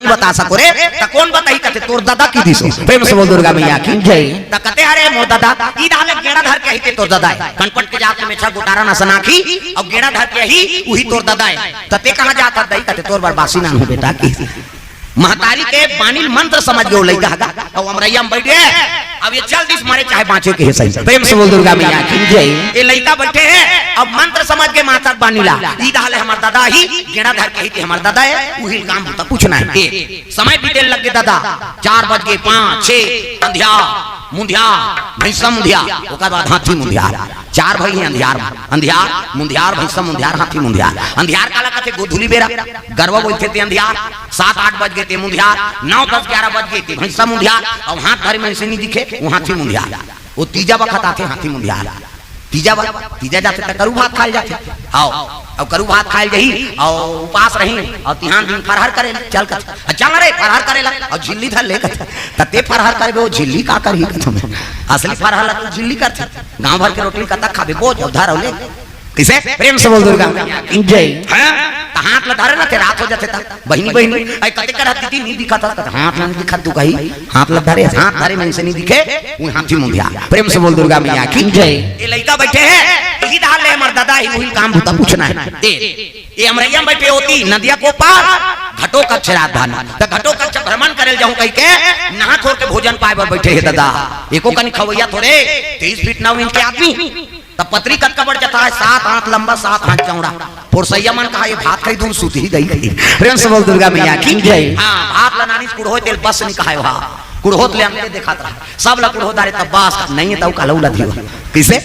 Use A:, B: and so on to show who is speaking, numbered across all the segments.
A: नहीं बता सको रे त कौन बताई कहते तोर दादा की दिसो प्रेम से बोल दुर्गा मैया की जय त कहते अरे मोर दादा ई डाले गेड़ा धर के ही तोर दादा है कनपट के जाके में छा गुटारा ना सनाखी और गेड़ा धर के ही वही तोर दादा है तते कहां जाता दई कहते तोर बरबासी ना हो बेटा की महतारी के बानी मंत्र समझ गयो लइका और हमरैया में बैठे अब ये चल दिस मारे चाहे बाँचे के सही प्रेम से बोल दुर्गा मैया की जय ये लइका बैठे हैं अब मंत्र समझ के माता बानीला ई डाले हमार दादा ही गेड़ा धर के ही हमार दादा है वही काम होता पूछना है समय बीते लग गए दादा 4 बज गए 5 6 अंधिया मुंधिया भैंसा मुंधिया ओकर बाद हाथी मुंधिया 4 भाई अंधियार अंधियार मुंधियार भैंसा मुंधियार हाथी मुंधियार अंधियार काला कहते गोधुली बेरा गरवा बोलते थे अंधियार 7 8 बज गए थे मुंधियार 9 10 11 बज गए थे भैंसा मुंधियार और हाथ धरे में से नहीं दिखे वो हाथी मुंधियार वो तीजा वक्त आते हाथी मुंधियार तीजा जाते तो करू भात खाए जाते आओ और करू भात खाए जही और उपास रही और तिहान दिन फरहर करे चल रे फरहर करेला और झिल्ली धर ले तते फरहर करे वो झिल्ली का करी तुम असली फरहर तो झिल्ली करते गांव भर के रोटी का तक खाबे बोझ उधार ले किसे प्रेम से बोल दुर्गा जय हाथ ला धरे ना ते रात हो जाते था बहनी बहनी आई कते कर हती नहीं दिखा था हाथ में दिखा तू कही हाथ ला धरे हाथ धरे में से नहीं दिखे वो हाथी मुंधिया प्रेम से बोल दुर्गा मैया की जय ये लइका बैठे हैं यही डाल ले हमर दादा ही वही काम होता पूछना है ये हमरैया बैठे होती नदिया को पार घटो कक्ष रात धान त घटो कक्ष भ्रमण करे जाऊं कह के नहा खोर के भोजन पाए पर बैठे है दादा एको कनी खवैया थोड़े 23 फीट 9 इंच के आदमी तब पत्री कद कबड़ जाता है 7 हाथ लंबा 7 हाथ चौड़ा पुरसैया मन कहा ये भात खाई दूं सूती ही गई प्रेम से बोल दुर्गा मैया की जय हां भात लनानी कुड़हो तेल बस नहीं कहा वहां कुड़होत ले हमने देखा था सब ला कुड़हो दारे तब बस नहीं है तो काला उला दियो किसे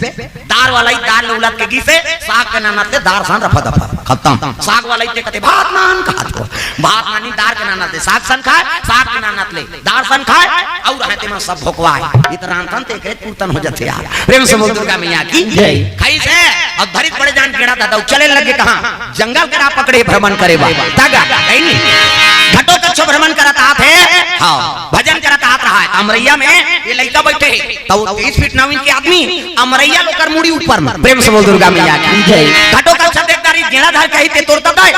A: दार वाला ही दाल उलट के गीसे साग के नाना ते दार सान रफा दफा खत्म साग वाला ही कहते भात नान खा दो भात नानी दार के नाना ते साग सन खाए साग के नाना ले दार सन खाए और रहते में सब भोकवाए इतना तन ते के पूतन हो जाते यार प्रेम से बोल दुर्गा मैया की जय खाई से और धरित बड़े जान केड़ा दादा चले लगे कहां जंगल के राह पकड़े भ्रमण करे बा तागा नहीं घटो कच्छ भ्रमण करता थे हां भजन करता रहा है अमरैया में ये लइका बैठे तो 23 फीट 9 इंच के आदमी अमरैया लोकर मुड़ी ऊपर में प्रेम से बोल दुर्गा मैया की जय घटो कच्छ देखदारी गेड़ा धर कही ते तोड़ता दे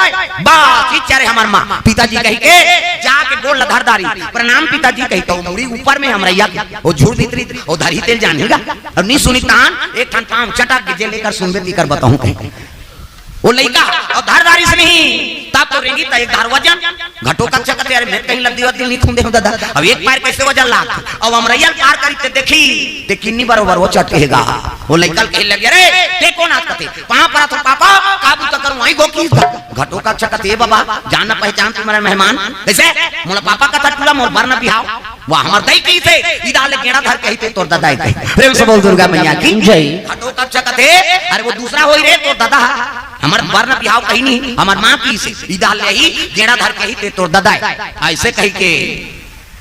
A: बस इचारे हमर मां पिताजी कही के जाके गोड़ लधरदारी प्रणाम पिताजी कही तो मुड़ी ऊपर में अमरैया वो झूठ भीतरी वो धरी तेल जानेगा और नहीं सुनी कान एक ठन पांव चटक के जे लेकर सुनबे ती कर बताऊं कहीं वो लइका और धारदारी से नहीं तब तो रेंगी एक धार वजन घटो कच्छ कहते अरे मैं कहीं लग दियो दिल नहीं खूंदे दादा अब एक पैर कैसे वजन लाग अब हमरैया पार करी ते देखी ते किन्नी बरोबर वो चटेगा वो लइका कह लगे रे ते कौन आत कहते कहां पर तो पापा काबू तो करूं आई गो की घटो कच्छ कहते बाबा जान पहचान तुम्हारा मेहमान कैसे मोला पापा का टुला मोर बरना बिहाव वाह हमर दई की से इदा ले गेड़ा धर कही ते तोर दादा है प्रेम से बोल दुर्गा मैया की जय घटो कच्छ कहते अरे वो दूसरा होई रे तोर दादा हमार वर्ण बिहाव कहीं नहीं हमार माँ की से इदा ले ही गेड़ा धर कही ते तोर दादा ऐसे कही के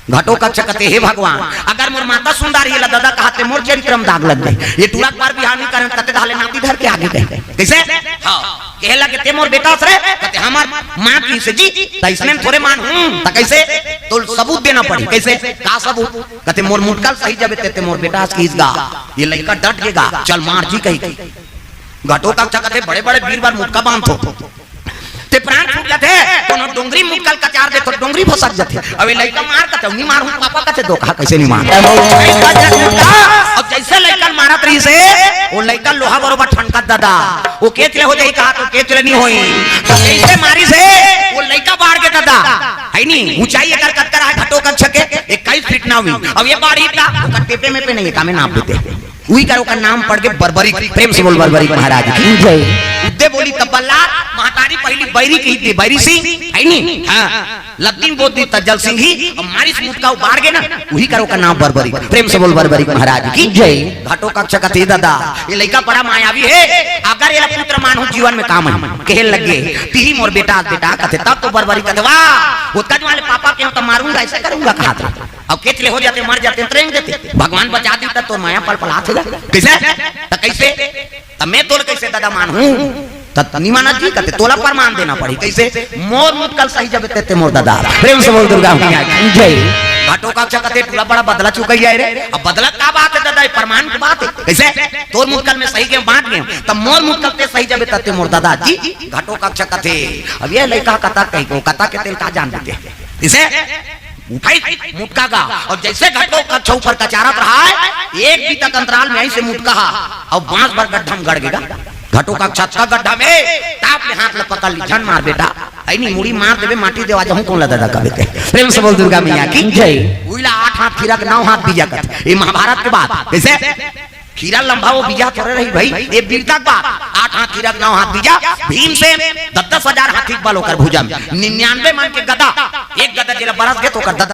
A: घटो कच्छ कहते हे भगवान अगर मोर माता सुंदर ही दादा कहते मोर चरित्र में दाग लग गई ये टूला बार बिहाव नहीं करन कहते धाले नाती धर के आगे गए कैसे हां कहे लगे ते मोर बेटा रे कहते हमार माँ की से जी त इसमें थोड़े मान हूं त कैसे तो सबूत देना पड़ी कैसे का सबूत कहते मोर मुटकल सही जब ते मोर बेटा कीसगा ये लड़का डट गेगा चल मार जी कही घटो का कहते बड़े बड़े वीर बार मुटका बांधो ते प्राण छूट जाते कोनो डोंगरी मुटकल कचार दे तो डोंगरी फसक जाते अब लइका मार कहते नहीं मारू पापा कहते धोखा कैसे नहीं मार अब जैसे लइका मारत रही से वो लइका लोहा बरोबर ठनका दादा वो केचले हो जाई कहा तो केचले नहीं होई तो कैसे मारी से वो लइका बाढ़ के दादा है नहीं ऊंचाई अगर कट कर घटो का छके 21 फीट ना हुई अब ये बाढ़ ही था वो टेपे में पे नहीं कामे नाप देते वही करो का नाम पढ़ के बरबरी प्रेम से बोल बरबरी महाराज की जय उद्दे बोली तबल्ला महातारी पहली बैरी कही थी बैरी सिंह है नहीं हां लद्दीन बोलती तजल सिंह ही और मारिस मुठ का उबार गए ना वही करो का नाम बरबरी प्रेम से बोल बरबरी महाराज की जय घटो का कहते दादा ये लड़का बड़ा मायावी है अगर ये पुत्र मानो जीवन में काम है कहे लगे ती मोर बेटा बेटा कहते तब तो बरबरी कहते वाह उत्कज वाले पापा के तो मारूंगा ऐसा करूंगा कहा था अब केचले हो जाते मर जाते ट्रेन देते भगवान बचा देता तो माया पल पल हाथ कैसे तो कैसे तो मैं तोल कैसे दादा मानूं तनी माना जी कहते तोला प्रमाण देना पड़ी कैसे मोर मुटकल सही जब ते मोर दादा प्रेम से बोल दुर्गा मैया की जय घटो का कहते टूला बड़ा बदला चुका जाए रे अब बदला का बात है दादा प्रमाण की बात है कैसे तोर मुटकल में सही के बांट गए तब मोर मुटकल ते सही जब ते मोर दादा जी घटो का कहते अब ये लड़का कथा कही को कथा के तेल का जान देते इसे उठाई मुटका का, और जैसे घटो कच्छ ऊपर कचारत रहा है, एक भी तक अंतराल में ऐसे मुटका और बांस भर गड्ढा में गड़ गया। घटो का छत का गड्ढा में ताप ले हाथ ले पकड़ ली, झन मार बेटा ऐनी मुड़ी मार देवे, माटी देवा जाऊं कौन ला दादा कबे के। प्रेम से बोल दुर्गा मैया की जय। उइला 8 हाथ खीरा के 9 हाथ बीजा कत, ये महाभारत के बाद कैसे खीरा लंबा वो बीजा थोड़े रही भाई, ये वीरता का 8 हाथ खीरा 9 हाथ बीजा। भीम से 10,000 हाथी बल होकर भुजा 99 मन के गदा, एक गदा जिला बरस गए तो कर